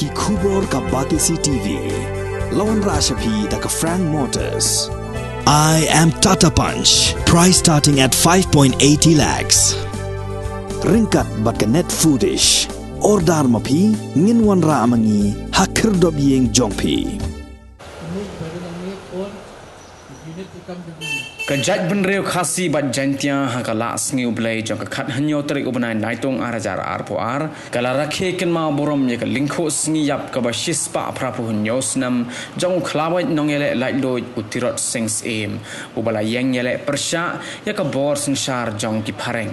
ki khubor ka Batisi TV. Lawan Rashapi da ka Frank Motors. I am Tata Punch. Price starting at 5.80 lakhs. Ringkat bat ka net foodish. Ordar mapi nginwan ra amangi hakir dob yeng jongpi. Kejat benreu khasi bat jantia hakala sngiu blai jong khat hanyo terik ubenai naitong arajar arpoar kala rakhe ken ma borom ye ka lingkho sngi yap ka bashis pa prapu hanyo snam jong khlawai nongele lai loi utirot sings em ubala yang yele persya ya ka bor sensar jong ki phareng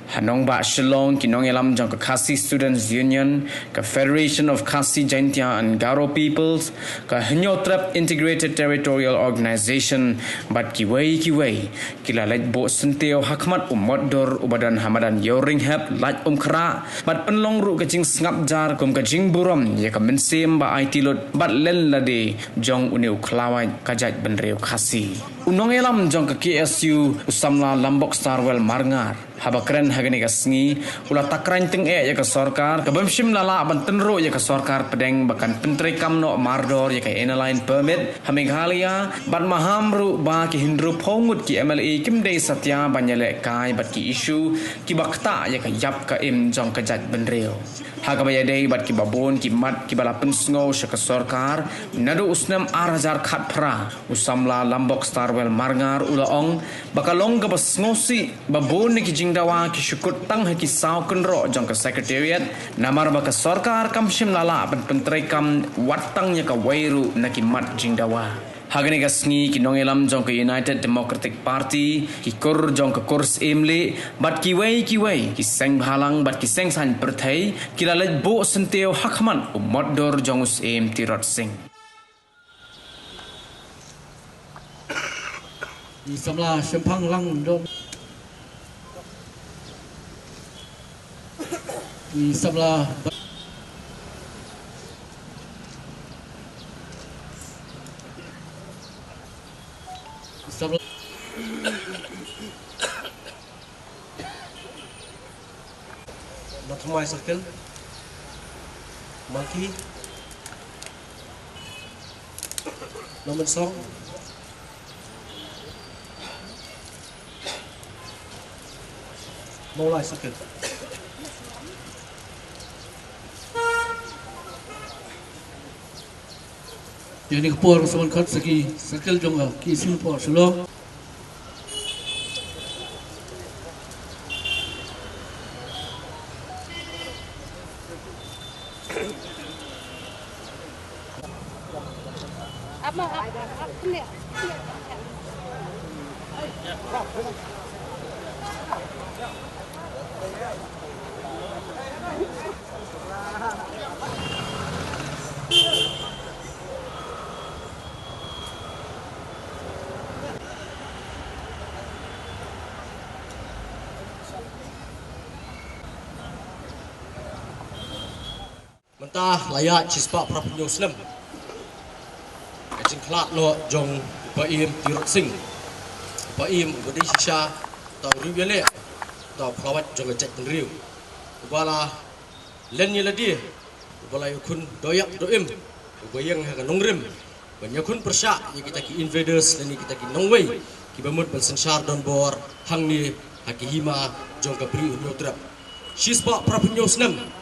Hanong ba Shillong ki nongelam jong ka Khasi Students Union, ka Federation of Khasi Jaintia and Garo Peoples, ka Hanyotrap Integrated Territorial Organization, bat ki wei kila laj bo senteo hakmat umodor ubadan hamadan yoring hap laj kra, bat penlong ru ka jing ngap jar kum ka jing buram ye ka mensem ba IT lot bat len lade jong uniu klawai kajat benreu Khasi. Unongelam jong ka KSU usamla Lambok Starwell Marngar. Habakren hagani kasngi ula takran teng ya ka sarkar ka bamshim lala bantenro ya ka sarkar pedeng bakan pentri kamno mardor ya ka enaline permit hamighalia ban mahamru ba ki hindru phongut ki MLA kimdei satya banyale kai bat ki issue ki bakta ya ka yap ka im jong ka jat benreo hagabaya dei bat ki babon ki mat ki bala pensngo sha ka sarkar nadu usnam 8000 khat phra usamla Lambok Starwell Marngar ulaong bakalong ka basngosi babon ki dawa ki syukut tang haki saw kenro jong ka secretariat namar ba ka sarkar kam shim lala ban pentrai kam watang nya ka wairu na ki mat jing dawa hagani ka sngi ki nongelam jong ka United Democratic Party ki kur jong ka kurs emle bat ki wei ki seng halang bat ki seng san perthai ki lalaj bo senteo hakman umodor jong us em tirot sing di samla sempang lang dom di sebelah Matumai Circle Monkey Nomor Song Maulai Circle Yang ni kepor semen kat segi circle jongga ki Singapore Shillong. Mentah layak cispak prapunyo Islam. Kajing kelak lo jong Baim Tirot Sing. Baim budi sisa tau riwele tau pelawat jong cek riu. Ubala lennya ladi. Ubala yukun doyak doim. Ubayang haga nongrim. Banyakun persyak yang kita ki invaders dan kita ki nongwei. Ki bamut bensensar don bor hang ni haki hima jong kabri unyotrap. Cispak prapunyo Islam.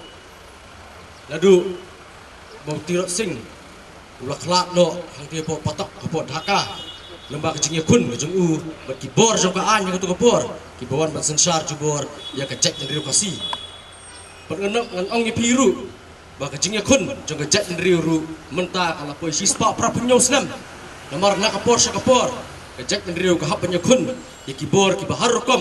Ladu bau Tirot Sing ulah kelak no hang dia po patok kapot Dhaka lembah kecingnya kun kejung bat kibor jong kaan yang tu kapor kibawan bat sensar jubor ya kecek dan riu kasi pengenok ngan ong piru bah kecingnya kun jong kecek dan riu ru mentah kala poi sispa prapunyo Islam namar nak kapor sakapor kecek dan riu kahap penyakun ya kibor kibahar kom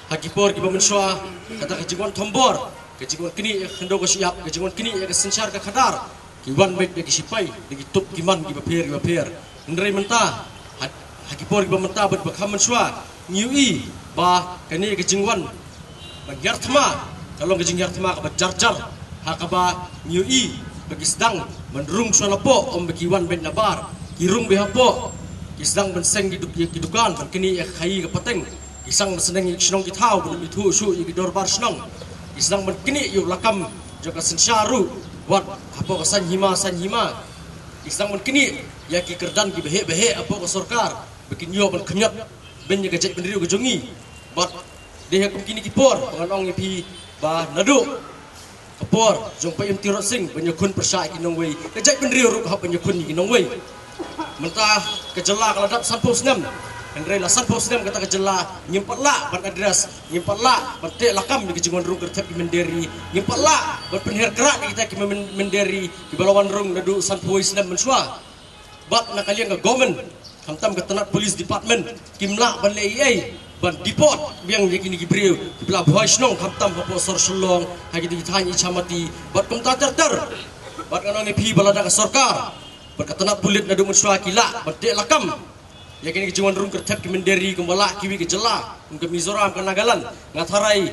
hakipor kibamenswa kata kejingon tombor kejingon kini hendo ko siap kejingon kini ya sensar ka khadar kiwan baik ya kisipai digitup giman gibaper ndrei mentah hakipor gibamenta bat bakhaman swa ngiui ba kani kejingwan bagyartma kalau kejengyartma ka jarjar hakaba ngiui bagi sedang menrung swalapo om bekiwan ben nabar kirung behapo kisdang benseng gidukan kini ya khai ka pateng kisang seneng sinong githau bu itu su i gidor bar senong islang men kini yu lakam joka sensyaru buat apa ka san hima isang man kini ya ki kerdan ki behe apa ka sarkar bikin yo ban kenyat ben ya gajat ben riu gajongi buat dia kum kini ki por panganong ipi ba nadu kapor jong payum tirot sing banyakun persai ki nong wei gajat ben riu ru ka banyakun ki nong wei mentah kejela kaladap sampos nem Andre la sampos nem kata kejela nyimpat la ban adres nyimpat la ban te lakam di kejengon rung kertep ki menderi nyimpat la ban penher kerak kita ki menderi ki balawan rung nadu sampos nem mensua bat nak kalian ke government hamtam ke tenat police department kimla ban lei ban deport biang ye kini ki brio ki bla boy snong hamtam hapo sor sulong ha ki ditanya icamati bat kum ta ter bat kanong ni pi balada ka sarkar bat ka tenat pulit nadu mensua kila ban te lakam ya kini kejuan rung kertep ki menderi kumbala kiwi ke jela ke Mizoram ke Nagaland ngatharai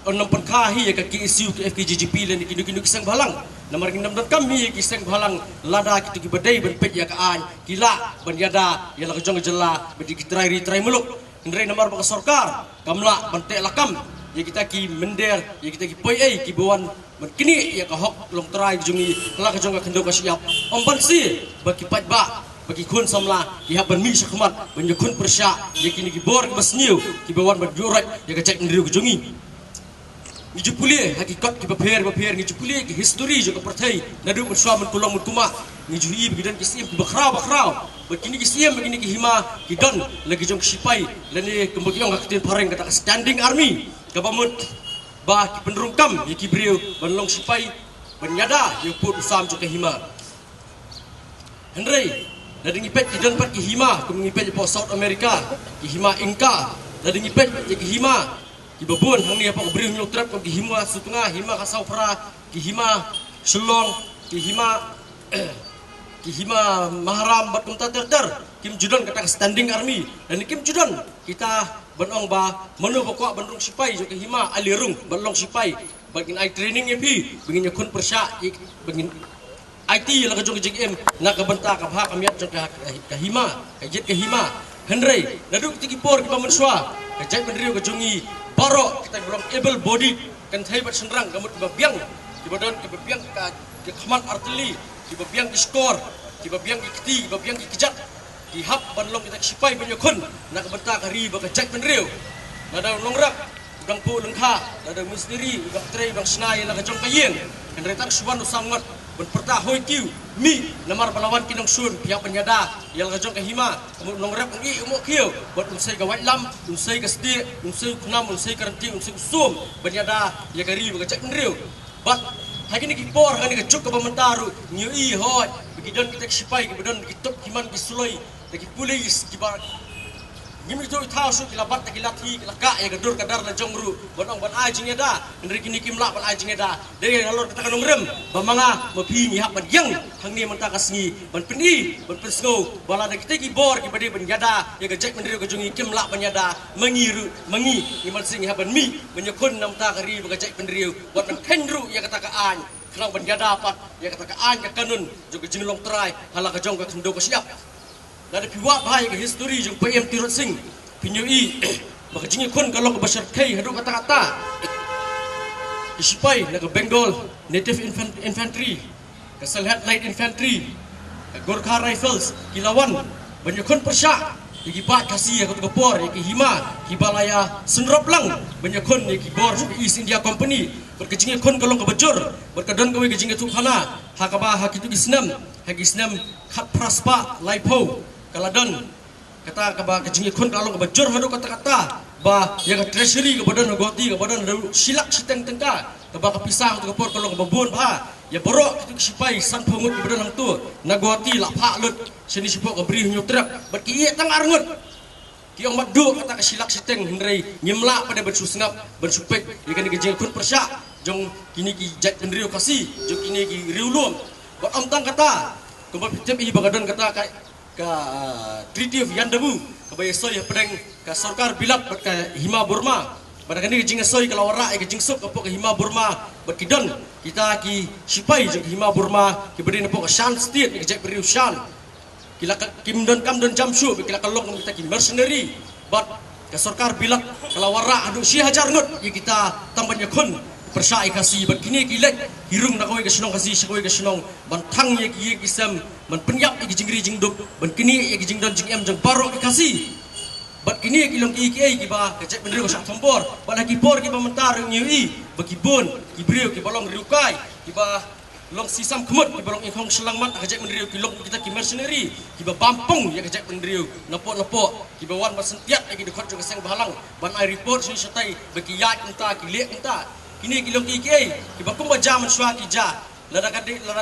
onam penkahi ya ki isu ke FKGGP len ki kini kisang balang namar ngindam dan kami kisang balang lada kitu ki badai ben pet ya ka an kila ban yada ya la kejong jela bedi kitrai muluk ndrei namar ba sarkar kamla ban te lakam ya kita ki mender ya kita ki poi ki bawan ban kini ya ka hok long trai jungi la kejong ka kendo ka siap omban si bagi pat ba bagi kun samla ki haban mi sakmat banyak kun persya ya kini ki bor ki basniu ki bawan badurat ya ka cek ndriu kejungi ni jupulie hakikat ki baper ni jupulie ki history jo ka pertai nadu mensua men tulong men kuma ni juhi bigidan ki sim ki bakrau begini ki sim begini ki hima ki don lagi jong sipai lani kembagiong ka tin pareng kata standing army ka bamut ba ki penrungkam ya ki brio banlong sipai benyada ya put usam jo ka hima Henry dari ngipet ki dan pat ki hima kum ngipet po South America ki hima Inka dari ngipet ki hima ki babun hang ni apa beri nyok trap ki hima sutunga hima ka saupra ki hima selong ki hima mahram bat kum ter kim judan kata standing army dan kim judan kita banong ba menu pokok bandung sipai jo ki hima alirung balong sipai bagin ai training epi begin kun persya begin IT la kajong JM nak kabenta ka bha kamiat jong ka hima kajet ka hima Henry naduk tigi por ki pamensua kajai penriu kajongi baro kita belum able body kan thai bat senrang kamut babiang ki badon ki babiang ka kaman artillery ki babiang ki skor ki babiang ki kti ki babiang ki kejat ki hap banlong kita sipai banyakun nak kabenta ka ri ba kajai penriu nada nongrak udang pu lengkha nada misteri udang trei udang snai la kajong kayeng Henry tak suwan usangat berperta hoi kiu mi namar palawan kinong sun pihak penyada yang kajong ke hima nong rap ngi umok kiu buat unsai ka wailam unsai ka sdi unsai kunam unsai karanti unsai usum penyada ya kari bagacak nriu bat hari ni kipor hani ka cuk ka pamentaru nyu i hoi bigidon kita sipai ki bedon kitop kiman ki suloi ki pulis ki bar Gimi tu tahu su kila bat kila thi kila ka ya gadur kadar la jongru bonong ban ai jinga da ndri kini kimla ban ai jinga da de alor kata kanong rem bamanga mapi ni hak ban yang hang ni menta kasngi ban peni ban pensgo bala de kita ki bor ki bade ban yada ya gajek mendri ka jungi kimla ban yada mangiru mangi imal sing ha ban mi menyekun nam ta kari ba gajek pendriu buat ban kenru ya kata ka an kenang ban yada pat ya kata ka an ka kanun juga jinglong trai hala ka jong ka kendo ka siap dari piwak bahaya ke history jeng PM Tirot Singh pinyui maka jingi kun kalau ke Bashar Kai hadu kata-kata isipai na ke Bengal Native Infantry ke Salhat Light Infantry ke Gorkha Rifles kilawan banyak kun persya iki pat kasih aku ke por iki hima kibalaya senrop lang banyak kun iki bor East India Company berkejingi kun kalau ke Bajur berkadon ke kejingi tukhana hakaba hakitu Islam hak Islam khat praspa laipo kaladon kata kaba kejingi kun kalau ke Bajur hadu kata-kata ba yang treasury ke badan goti ke badan silak siteng tengka kaba ke pisang ke por kalau ke babun ba ya borok itu sipai san pungut ke badan hang tu nagoti la pak lut sini sipok ke beri nyutrak berki iya tang arngut kiong madu kata ke silak siteng hendrei nyemla pada bersusngap bersupek ikan kejingi kun persya jong kini ki jat pendriu kasih jong kini ki riulum ba amtang kata kembal pitem i bagadon kata ka Treaty of Yandabu kabay soy pedeng ka sarkar bilat bat ka Hima Burma pada kini jing soy kalawara ke jing sok kapok ka Hima Burma bat kidon kita ki sipai jing Hima Burma ki beri nepok ka Shan State ki jek beri Shan kila kim don kam don jamsu kila kalong kita ki mercenary bat ka sarkar bilat kalawara adu si hajar ngut ki kita tambanya kun persai kasih berkini kilek hirung nak koi kesenong kasih sekoi kesenong bantang ye ki kisam man penyap ye jingri jingduk berkini ye jingdan jingem jang barok kasih berkini kilong ki ba kecek bendri ko sak tombor pada ki por ki ba mentar nyi bakibon ki brio ki balong riukai ki ba long sisam kemut ki balong ingkong selangmat kecek bendri ki long kita ki mercenary ki ba bampung ye kecek bendri napok ki ba wan basentiat ye ki dekot jong seng bahalang ban ai report si satai baki yat entah ki lek entah kini kilong ki ba kum ba jam swa ki ja lada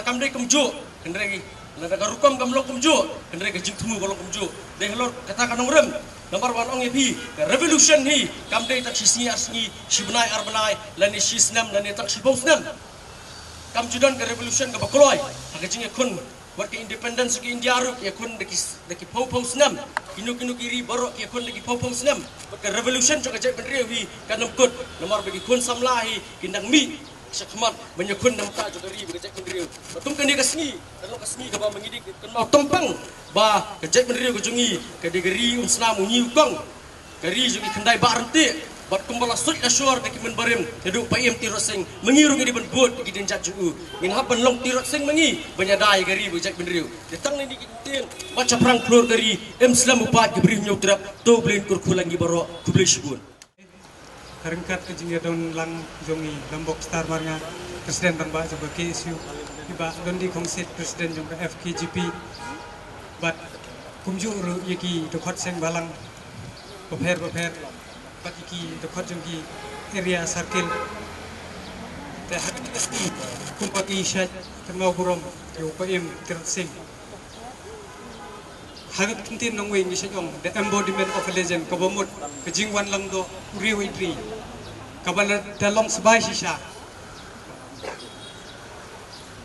kam dei kumju kendrei lada garukam kam long kumju kendrei ke jing tumu balong kumju deh lor kata kanong rem nomor 1 ong epi revolution hi kam dei tak sisni asni sibnai arbanai lani sisnam lani tak sibosnam kam judan ke revolution ke bakoloi aga jing kun buat ke independence ke India ru ke kun deki pau snam kinu kiri borok ke kun deki pau snam buat ke revolution cok ajak bendri hi kanam kut nomor bagi kun samlahi kindang mi sakmat banyakun nam ta jodori bagi ajak bendri batum kan dia kasni kalau kasni ke ba mengidik kan mau tumpang ba kejek bendri ke jungi ke digeri unsna munyi ukong kari jungi kendai ba renti bat kumbala sut asyur deki menbarim hidup paim tirot sing mengiru di benbut di denjat juu ngin haban long tirot sing mengi banyadai gari bejak bendriu detang ni dikitin baca perang keluar dari Islam upat gebri nyotrap to blin kurkulang gibaro kublai shibun karengkat kejingnya don lang jongi lambok star marnya presiden tanpa coba KSU iba don di kongsit presiden jong FKGP bat kumju ru yeki dokot seng balang beper bat iki dokot jongki area circle teh kumpaki syat kemau burom yo paim tersing hagat kintin nong wing isyong the embodiment of a legend kabamut kejingwan lang do uriwi dri kabala dalong sebai sisa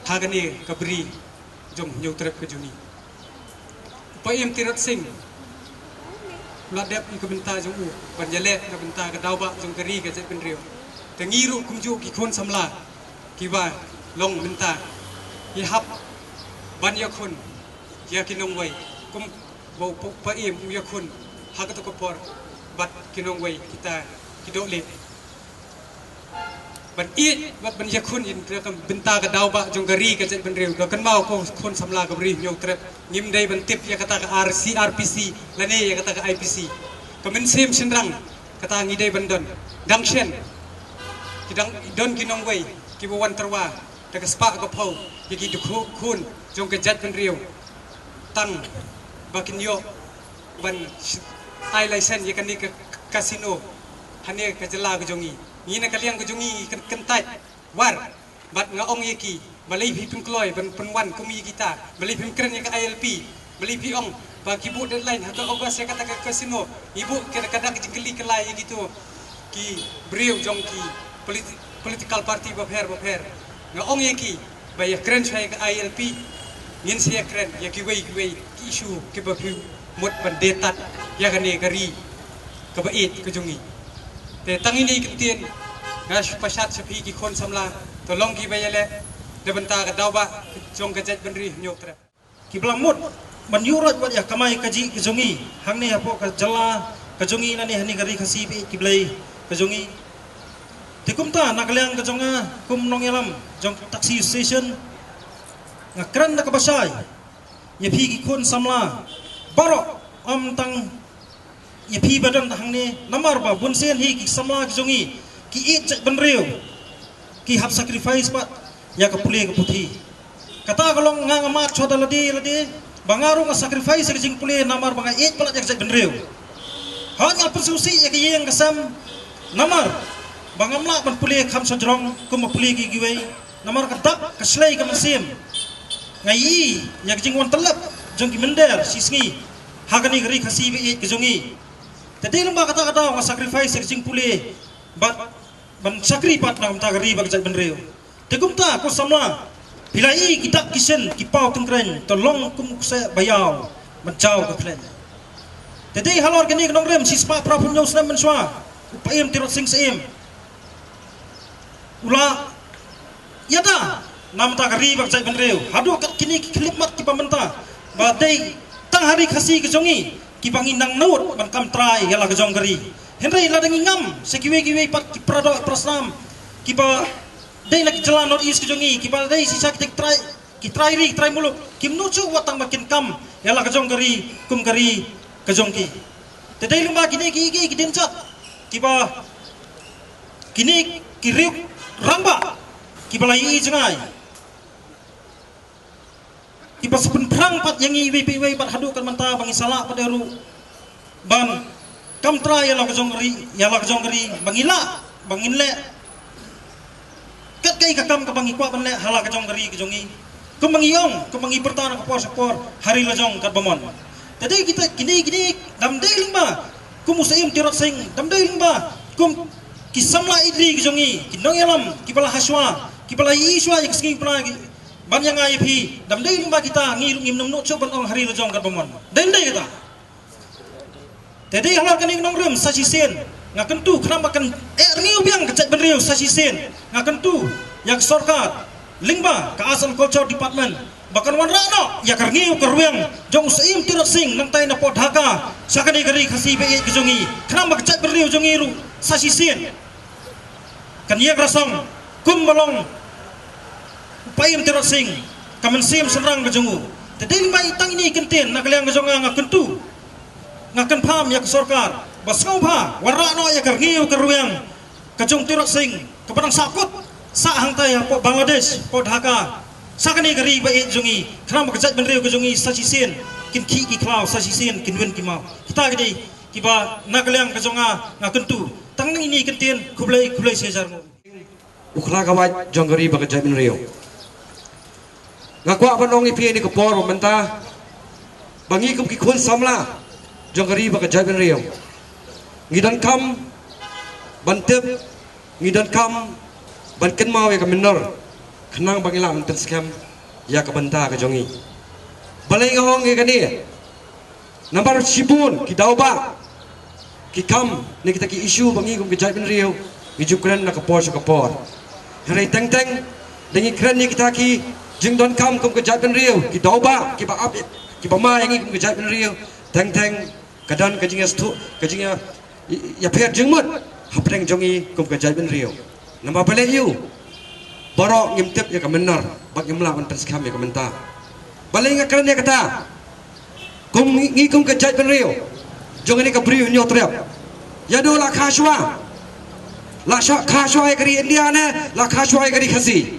hagani kabri jom nyutrep kejuni paim tersing ladap ni kebenta jong u banjale kebenta kadauba jong keri ke jek penrio tengiru kumju ki khon samla kiba long benta hi hap ban yakun ya kinong wai kum bau paim yakun hagat ko por bat kinong wai kita kidole ban it bat ban yakun in kam benta kadauba jong keri ke jek penrio do kan mau ko khon samla kabri nyok trep ngim dai ban tip ya kata RPC lane ya kata IPC kamen sim senrang kata ngidai bandon dangshen kidang don kinong wei kibuwan terwa daga spa ko pau yaki dukhu khun jong ke jat ban riu tang bakin yo ban ai license ya kani ke casino hane ke jela ke jongi ngina kaliang ke jongi kentai war bat ngaong yaki malai phi pingkloi ban penwan kumi kita malai phi kren ya ke ILP malai phi ong bagi ibu deadline atau ogas saya kata ke casino ibu kadang-kadang jengkeli kelai gitu ki beriu jong ki political party baper ngaong yaki bayar keren saya ke ILP ngin saya keren ya ki wei ki isu ki bapu mut bandetat ya kane kari kabait ke jongi te tang ini kitien gas pasat sepi ki kon samla tolong ki bayale de benta ka dawba jong ka jet benri nyok tra ki blamut man yurat wat ya kamai kaji kejongi hang ni apo ka jala kejongi nani hani gari khasi bi kiblai kejongi tikum ta nakaliang kejonga kum nong yalam jong taxi station ngakran na kabasay ya phi ki khon samla baro am tang ya phi badan hang ni namar ba bunsen hi ki samla kejongi ki it cek benriu ki hab sacrifice pat ya ka puli ka puthi kata kalong ngamat choda ladi bangaru nga sacrifice ke jing puli namar banga it pala jak benriu han nga persusi ya ki yang kasam namar bangamla ban puli kham sojrong kum puli ki giwei namar ka dap ka slay ka masim ngai ya ki jing won telap jong ki mender sisngi hagani gari khasi bi it ke jongi tadi lamba kata nga sacrifice ke jing puli ban sakri pat nam ta gari bag jak benriu tegumta ko samla pilai kitab kisen kipau tengkren tolong kum se bayau mencau ke klen tadi halor gani nong rem sispa prapunyo snam menswa upaim tirot sing seim ula yata nam ta gari bag jak benriu hadu kat kini klip mat ki pamenta badai tang hari khasi ke jongi ki bangindang naut ban kam trai yala ke jong gari henry ladang ngam sekiwe pat ki prado prasnam kipa dai nak jalan north east kejongi kipa dai sisa kita try muluk kim nucu watang makin kam yalah kejong kari kum kari kejong ki tedai lumba kini ki dencat kipa kini kiriuk ramba kipa lai jengai kipa sepun perang pat yang iwi pat hadukan manta bangi salak pada ru ban kam try yalah kejong kari bangila banginle kat kai kakam ka bangi kwa banle hala kejong kari kejongi kumangiyong kumangi pertahan kapor hari lajong kat bamon tadi kita kini damdai lingba kumusaim tirot sing damdai lingba kum kisamla idri kejongi kinong yalam kipala haswa kipala iswa yang sing pernah ban yang IP damdai lingba kita ngilung ngim nom coba ong hari lajong kat bamon damdai kita tadi halal kaning nong rem saji sen ngaken tu kenapa kan ngiu biang kecet benriu saji sen ngaken tu yang sorkat lingba ke asal culture department bahkan wan rano ya karngiu kerweng jong seim tirot sing nang tay na pot haka sakani gari khasi be kejongi kenapa kecet beriu jongiru sasisen kan ia rasong kum balong payim tirot sing kamen sim serang kejongu tadi lingba itang ini kenten nak liang kejonga ngaken tu ngaken pam ya kesorkar basngau pa wan rano ya karngiu kerweng kejong tirot sing kepadang sakut sa hang taya po Bangladesh po Dhaka sakani gari ba jongi kram kajat benreu jongi sasisen kin ki klau sasisen kin wen kimau kita gede kiba nagaliang kajonga ngakentu tang ini kentien kublai sejar mo ukla kawat jonggari ba kajat benreu ngakwa panong ipi ni kapor menta bangi kum ki khun samla jonggari ba kajat benreu ngidan kam bantep ngidan kam ban ken mau ya ka minor khnang bangila man scam ya ka banta ka jongi balai ngong ke kani nambar sibun ki dauba ki kam ni kita ki issue bangi kum ke jai bin riu hijup kren na ka por hari teng dengi kren ni kita ki jingdon kam kum ke jai bin riu ki dauba ki ba up ki ba ma yang kum ke jai bin riu teng kadan ka jinga stu ka jinga ya pher jingmut hapreng jongi kum ke jai bin riu nama balik you borok ngimtip ya kamenar bak ngimla man perskam ya kamenta balik ngakran ya kata kum ngikum ke jait benriu jong ini ka briu nyo trep ya do la khashwa ya kari India ne la khashwa ya kari khasi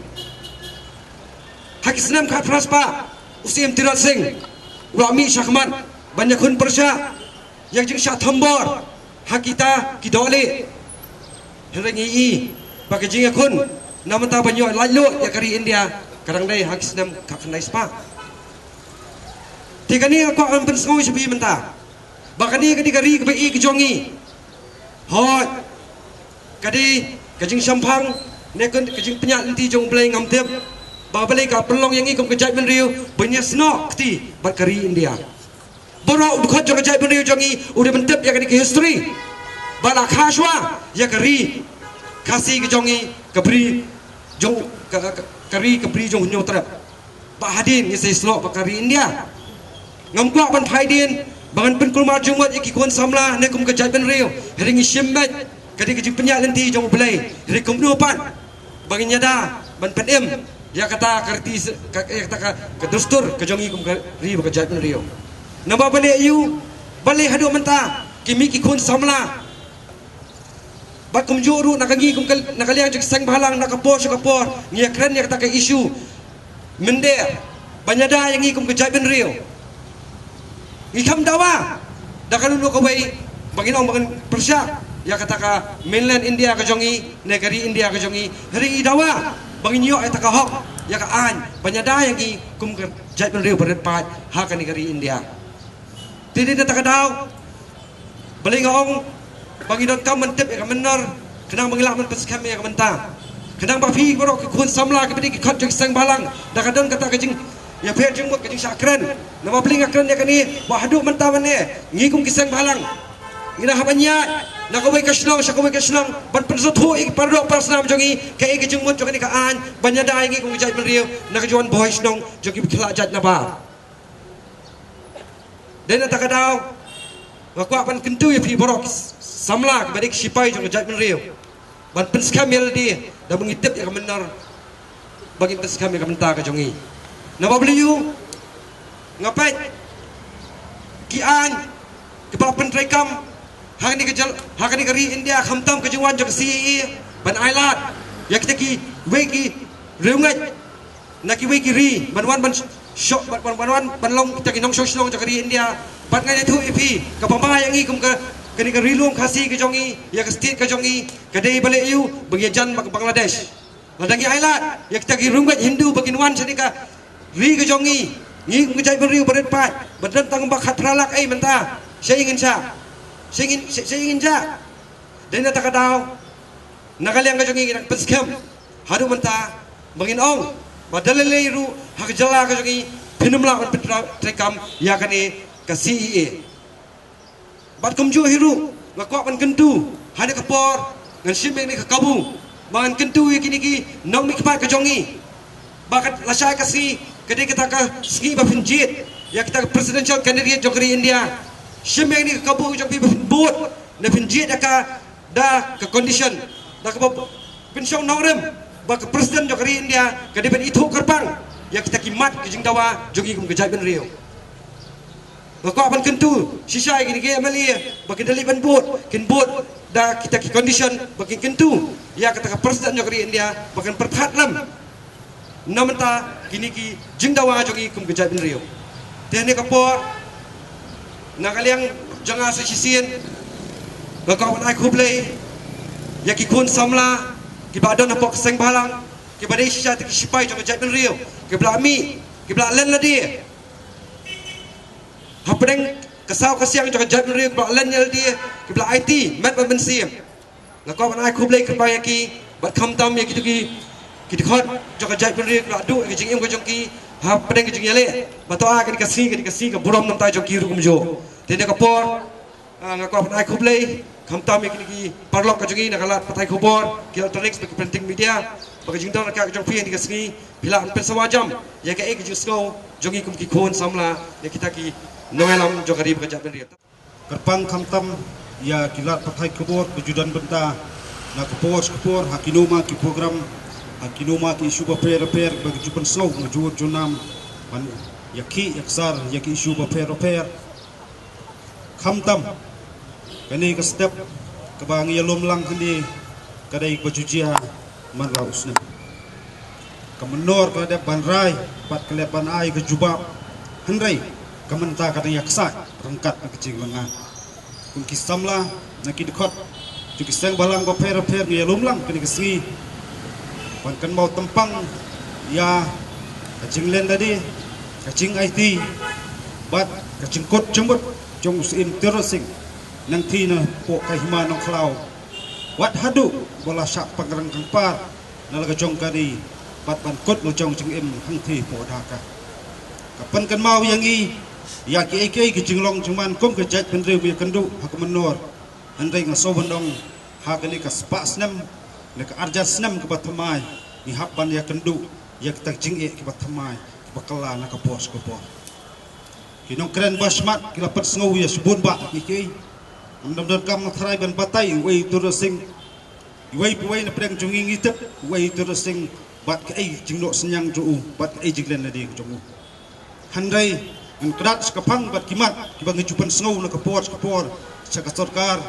hakisnam kha praspa usim tirat sing ulami syakman banyak kun persya yang jing sya thambor hakita kidole herengi i pakai jinga kun nama ta banyo lalu ya kari India kadang dai hakis nam ka khnai spa tiga ni ko am pen ngoi sebi menta bakani kadi kari ke bi ke jongi hot kadi kajing sampang ne kun kajing penyat nanti jong blai ngam tep ba balai ka pelong yang i kum kejai ben riu banyak snok ti bat kari India borok dukhat jong kejai ben riu jongi udah mentep ya kadi ke history bala khashwa ya kari kasih ke jongi kebri jong kari kebri jong nyo trap ba hadin ni sei slok ba kari India ngam kwa ban phaidin bangan pen kulmar jungwat iki kon samla ne kum ke jai ben riu hering shimmet kadi ke penyat lenti jong belai hering kum no pan bagi nyada ban pen em ya kata karti kata ke dustur ke jongi kum kari ba ke jai ben riu namba balik you balik hadu menta kimi ki kon samla bat kum juru nak ngi kum nakaliang jek sang balang nak kapor ngia kren ya kata ke isu mende banyada yang ngi kum ke jai ben riu ngi kam dawa dak lu ka wei bangin ong bangan persya ya kata ka mainland India ka jongi negeri India ka jongi hari dawa bangin yo eta ka hok ya ka an banyada yang ngi kum ke jai ben riu berat pat ha ka negeri India tidi ta ka daw beli ngong bagi don kam mentep ya kamenar kenang mengilak men peskam ya kamenta kenang bapi borok ke kun samla ke bidi ke khat jeng sang balang dak kadon kata kejing ya pher jeng mot kejing sakren nama beli ngakren ya kani wahdu menta mane ngikum kisang balang ina habanya nak wei kasnong sakwe kasnong ban pensut ho ik pardo pasnam jongi ke kejing mot jogani ka an banyada ngi kum jai beriu nak juan boys nong jogi khla jat na ba den ta kadau wakwa pan kentu ya pi borok samla ke badik sipai jong jat ben riu ban penskam yel di dan mengitip yang benar bagi tes kami kementar ke jongi. Nama beliau ngapain? Kian kepala pentrekam hang ni kari India khamtam ke jungwan ke CEE ban ailat ya kita ki weki reungat nak ki weki ri banwan ban shop banwan banlong kita ki nong shong ke kari India ban ngai thu EP ke pama yang i kum ke kani ke rilung khasi ke jongi ya ke state ke jongi ke dei balik you bagi jan ke Bangladesh ladangi ailat ya kita ki reungat Hindu bagi nuan sedika ri ke jongi ni ngejai beriu beret pat badan tang bak hatralak ai mentah saya ingin ja dan nak kadau nakaliang ka jongi nak peskem haru mentah bangin ong badalele ru hak jala ka jongi pinumla trekam ya kani ka CEA bat kumju hiru ngakwa ban kentu hade kapor ngan simeng ni ka kabu ban kentu kini ki nong mi kpat ka jongi bakat lasai kasi kedai kita ka ski ba pinjit ya kita presidential candidate jokri India simeng ni ka kabu jok pi bot na pinjit ka da ka condition da ka pensong nongrem ba ka president jokri India kedai ben itu kerbang ya kita kimat ke jingdawa jogi kum kejai ben rio ba ko ban kentu sisai gini ke amalia ba ke dali ban bot kin bot da kita ki condition ba kin kentu ya kita ka president jokri India ba kan perphat lam namenta kini ki jingdawa jogi kum kejai ben rio tene kapor nakaliang janga sa sisin bakawan ai kublay ya ki kun samla ki badon apok seng balang ki badai sisa ki sipai jong kejai ben rio ki blami ki blalen ladi hapeng kasau kasiang jong kejai ben rio ki blalen ladi ki bla IT mat ban sim ngakawan ai kublay ki bayaki bat kham tam ya ki kita khot jok jai pen ri adu ke jing im ke jong ki ha pedeng ke jing yale batoa ke kasi ke burom nam tai jong ki ru kumjo tene ka por ngako ai khublei khamtam ke ki parlok ke jong na kalat patai khobor ki electronics ke printing media bagi jing dong ka jong pi ke sni bila pen sawajam ya ke ek jusko jong kum ki khon samla ya kita ki noelam jong kari ke jai pen ri Kerpang khamtam ya kilat patai khobor kejudan benta na kapor hakinoma ki program kinuma ki isu ba per bagi jupan snow ngajur junam man yaki yaksar yaki isu ba per khamtam kani ka step ka bang yalom lang kani kadai bajujia man la usna ka menor ka de banrai pat kele ban ai ka jubab handrai ka menta ka yaksa rangkat ka cing lenga kun kisamla naki dikot juki seng balang ba per yalom lang kani ka si kan mau tempang ya kacing len tadi kacing IT bat kacing kot jembut jong usin terusing nang tina po kahima nong klau wat hadu bola sak pangrang kangpar nalaga jong kadi bat ban kot no jong jing im hang thi po daka kapan kan mau yang i ya ki kacing long cuman kom ke jat pendri bi kendu hak menor andai ngaso bendong hak ni ka spas nem nek arjas senam ke batamai ni hapan ya kendu ya kita jingge ke batamai bakala nak pos kinong keren basmat kilapat sngau ya subun ba iki ndam kam tharai ban batai wei turusing wei puai na preng junging itep wei turusing bat ke ai jinglo senyang juu bat ai jiglen nadi jongu handai ang krat skapang bat kimat kibang jupan sngau na kapor sa sarkar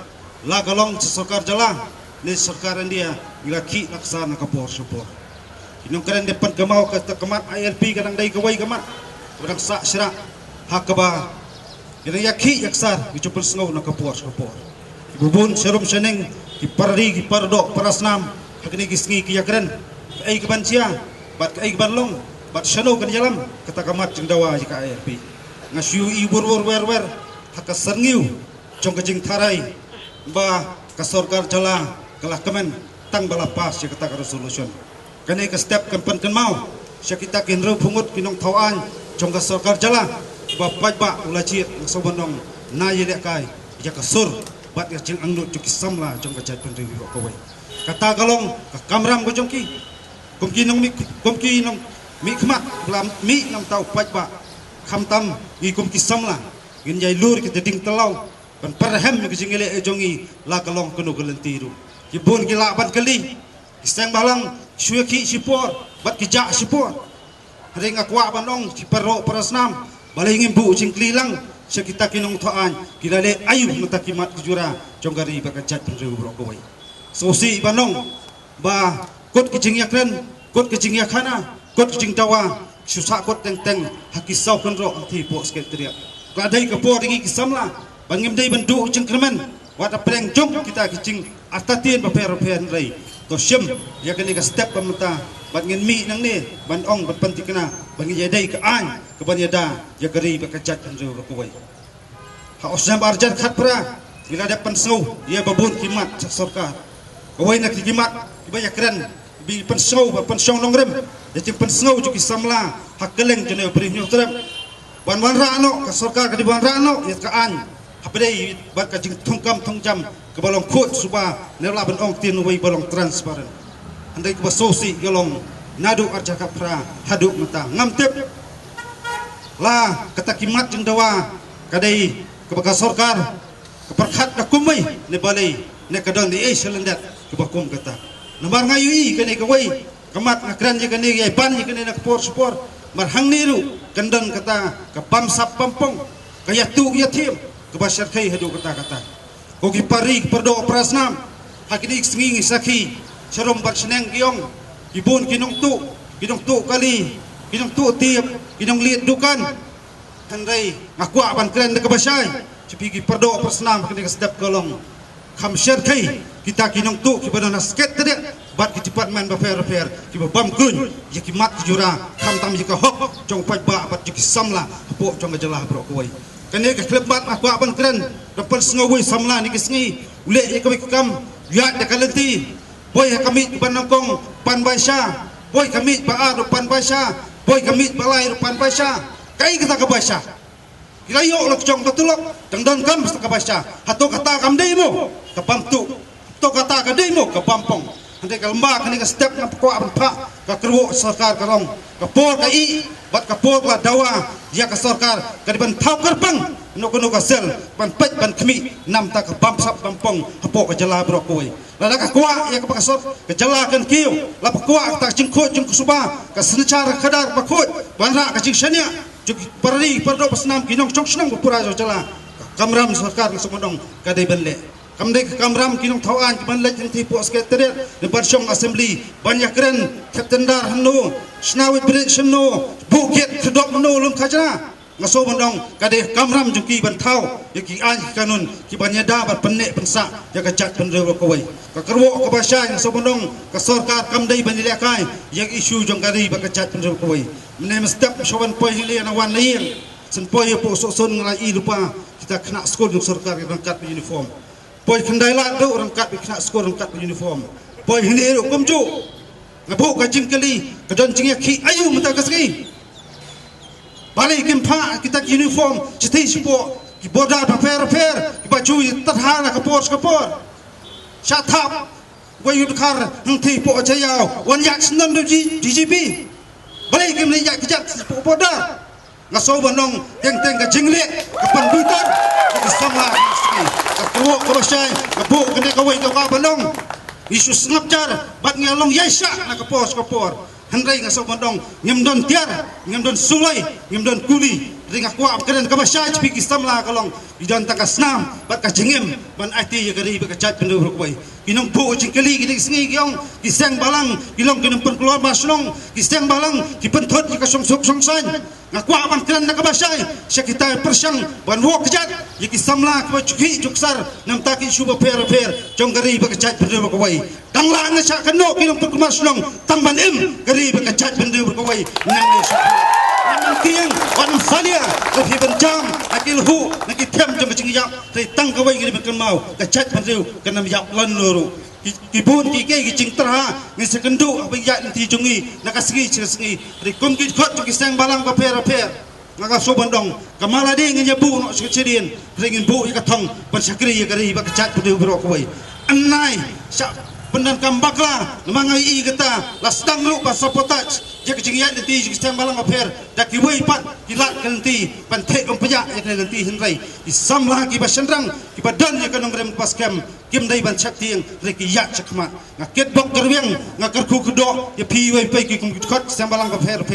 lagalong sa sarkar jala ni sarkar India ilaki laksana kapor support inong karen depan gamau ka kemat ILP kadang dai kawai kamat kadang sa sira hakaba ina yaki yaksar gicupul snow na kapor ibubun serum seneng ipardi ipardo parasnam hakni gisngi kiyakren ai kabancia bat ai balong bat shano kan jalam kata kamat jengdawa jika ILP ngasiu ibur wer hakasarngiu jong kajing tharai ba kasorkar jala kalah kemen tang balapas ya kata resolution kani ka step kampan kan mau sya kita kinro pungut kinong tawaan jong ka sarkar jala ba pajba ulacit sobonong na yele kai ya ka sur bat ya jing angno cuki samla jong ka jat pendri ko kawai kata galong ka kamram ko jong ki kumki nong mi khmat blam mi nong tau pajba khamtam i kumki samla gin jai lur ki ding telau ban parhem ki jingele e jongi la kalong kuno gelentiru kibun gila ban kali Kiseng balang syuki sipor bat kijak sipor. Hari ngakwa banong ciperro perasnam balai ngimbu cingklilang sekita kinong toan kilale ayu matakimat kujura jonggari bakajat penriu brokoi. Sosi banong ba kot kicing yakren kot kicing yakana kot kicing dawa susah kot teng hakisau kenro anti po sekretariat. Kladai kapor ringi kisamla bangim dai bendu cengkremen wata preng jong kita kicing artatien paper rai to syem ya kini ka step pamata bat ngin mi nang ni ban ong bat panti kena bangi yadai ka an ke ban yada ya gari bakajat penriu brokoi. Ha osam arjan khat pra bila ada pensau dia babun kimat sarkar. Kawai nak kimat ibaya keren bi pensau nongrem jadi pensau juki samla hakeleng jene berinyo terem ban rano ka sarkar ka di ban rano ya ka an hapadai bat ka jing tongkam tongjam ke balong khot suba nela ban ong tin wei balong transparan andai ka sosi yolong nadu arja kapra haduk mata ngamtep la kata kimat jeng dawa kadai ke baka sarkar keperkhat na kumai ne balai ne kadang di selendat ke bakum kata namar ngayui kene kawai kamat ngakran je kene yai ban je kene nak por mar hang niru kandan kata ke pamsap pampong kaya tu yatim ke basyar kai hadu kata ko ki pari perdo prasnam hakini sengi saki serom bat seneng giong ibun kinong tu kali kinong tu tiap kinong liat dukan handai ngakwa ban kren ke basyai cipigi perdo prasnam kene sedap kolong kam share kai kita kinong tu kibana nasket tadi bat kicipat man bafer kiba bam kun ya kimat jura kam tam jika hok jong pai ba bat jiki samla po jong jelah bro koi kene ke klebat aku aban keren dapat sengawi samla ni kisngi ule ya kami kam ya de kalenti boy kami banangkong pan baisha boy kami ba pan baisha boy kami balai pan baisha kai kita ke baisha kirayo lok jong tatulok dangdan kam ka baisha hato kata kam dei mo kapam tu to kata ka dei mo kapampong ande kalamba kani ka step na ko apa ka kru sarkar karong ka por ka i bat ka por la dawa ya ka sarkar ka di ban thau karpang no ka sel ban pet ban khmi nam ta ka bam sap bampong hapo ka jala bro koi la ka kwa ya ka sor ka jala kan kiu la pa kwa ta jingkho jing kusuba ka sencar khadar ba khoi ban ra ka jing shania juk parri pardo pasnam kinong chong snang pura jala kamram sarkar sumodong ka dei benle kamdek kamram kinong thawan ki banlej ti po sekretariat de barshong assembly banyak keren kaptendar hanu snawit brit shno bukit kedok no lum khajana ngaso bandong kade kamram juki ban thau yaki an kanun ki banyada bar penek pensa ya kajat penrew kowai ka kerwo ka basai ngaso bandong ka sarkar kamdei banile kai yak isu jongkari ba kajat penrew kowai mene mestap shoban poi hili na wan lain sen poi po so son ngai lupa kita kena skol jong sarkar rangkat uniform poi kendai la do rangkat kena skor rangkat uniform poi hini ro komju ngabu ka jingkali ka don jingya ki ayu mata kasgi balai kimpa kita uniform citi sipo ki boda paper ki baju terhana ka por shatap wai yudkar hangti po chayao wan yak snan do DGP balai kim le yak kijat sipo boda ngaso banong teng ka jingle ka pandutan ka sama ka tuwa ko siya ka bu kene ka wai ka banong isu snapjar bat ngalong yasha na ka por handai ngaso bandong ngemdon tiar ngemdon sulai ngemdon kuli ringa kwa keren ka basya chpi kistamla kalong idan ta kasnam bat ka jingem ban ati ya gari ba ka chat pendu rukwai kinong bu jingkeli gidi sngi gyong kiseng balang kilong kinong pen keluar maslong kiseng balang ki penthot ki ka song san ngakwa ban keren na ka basya sya kita persyang ban wo kejat ya kistamla ka chuki juksar nam ta ki shuba per jong gari ba ka chat pendu rukwai tangla na sya kano kinong pen keluar maslong tangban im gari ba ka chat pendu rukwai nang ni Wanam tiang, wanam salia, lebih berjam, akil hu, nak tiam jam macam ni jam, tapi tang kawai gini makan mau, kecat pandeu, kena jam lan loro, kibun kike kicing terha, ni sekendu, apa yang nanti jungi, nak sengi, tapi kum kikot tu kisang balang paper, ngaka so bandong, kamala dia ingin nyabu nak sekecilin, ingin bu ikat tong, pensakri ya kari, bak kecat pandeu berok kawai, anai, pendan kambakla namangai i gata lasdang lu pasapotaj je kejingiat nanti sistem balang aper dak kiwei pat kilat nanti pantek umpaya ya nanti henrai isamlah ki basendrang ki badan ya kanong rem paskem kim dai ban chak tiang reki ya chakma ngaket bok gerweng ngakar ku kudo ya pi wei pai ki kum khot sistem balang aper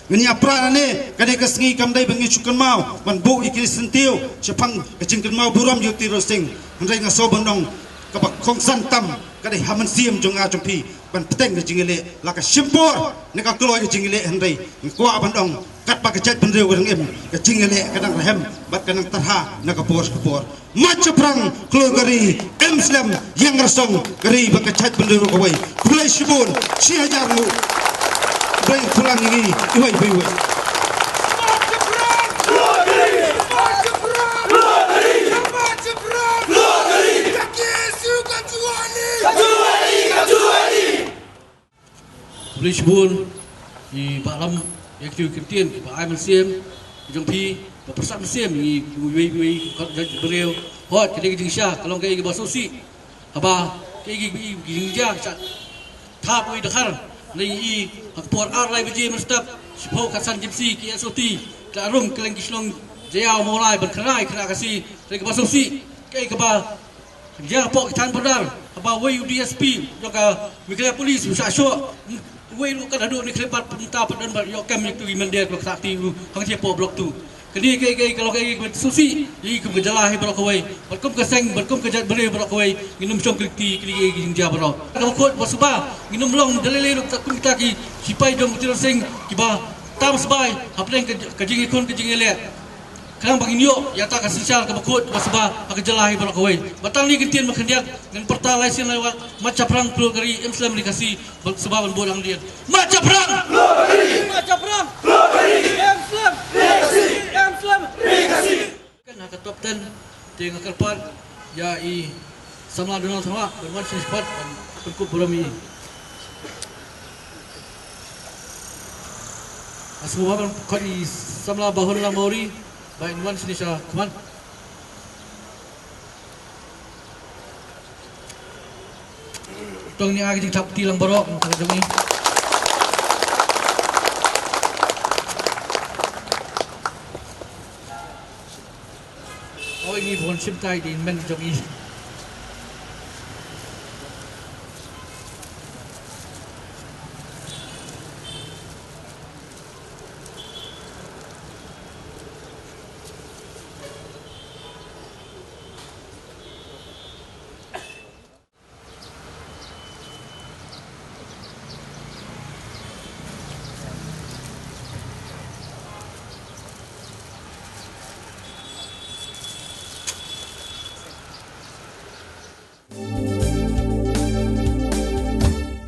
ngani apra ne kade kasngi kam dai bengi chukan mau ban bu ikri sentiu chepang kejingkan mau buram yu tiro sing henrai ngaso bandong kabak khong santam kade haman siam jong a jompi ban peteng ke jingile laka simpor ne ka kloy ke jingile henrai kwa bandong kat pa ke chat pendeu orang em ke jingile kadang rehem bat kadang tarha na ka por macaprang klogari emslam yang rasong gari ba ke chat pendeu ko wai kulai shibun si hajar lu bai pulang ini wai Police Bun di Pak Lam yang Kirtian Pak Aiman Sim Jong Pi Pak Persat Sim di wei beliau hot kedai Syah kalau ke basosi apa ke ginja tap wei dakar nei por ar lai beji mestap sipau kasan jipsi ki SOT tarum keleng kislong jaya mulai berkerai kena kasih ke basosi ke ba dia pok tan pedal apa wei DSP doka mikir polis usah wei lu kan aduk ni kelepat perintah padan bar yo kem tu imandia ko sakti hang dia po blok tu kedi ke kalau ke susi i ke gejalah blok wei berkum ke seng berkum ke jat beri blok wei minum cong kriti kedi jinja bro kalau kot basuba minum long dalele lu tak kita ki sipai dong tiro seng kiba tam sebai haplen ke jingi kon ke jingi le Kerang bagi niok ya tak kasih cal ke bakut basuba ke jelahi blok wei batang ni kentian makendiak dan pertalai sin lewat macam perang keluarga Islam dikasih sebab bolang dia macam perang Islam kan nak top 10 tengah kerpan ya i sama Donald Trump berman sifat perkut berami asma ban kali samla bahul lamori baik nuan sini sah kuman tong ni agi tap tilang borok tong ni oh ini bukan simtai di men tong ni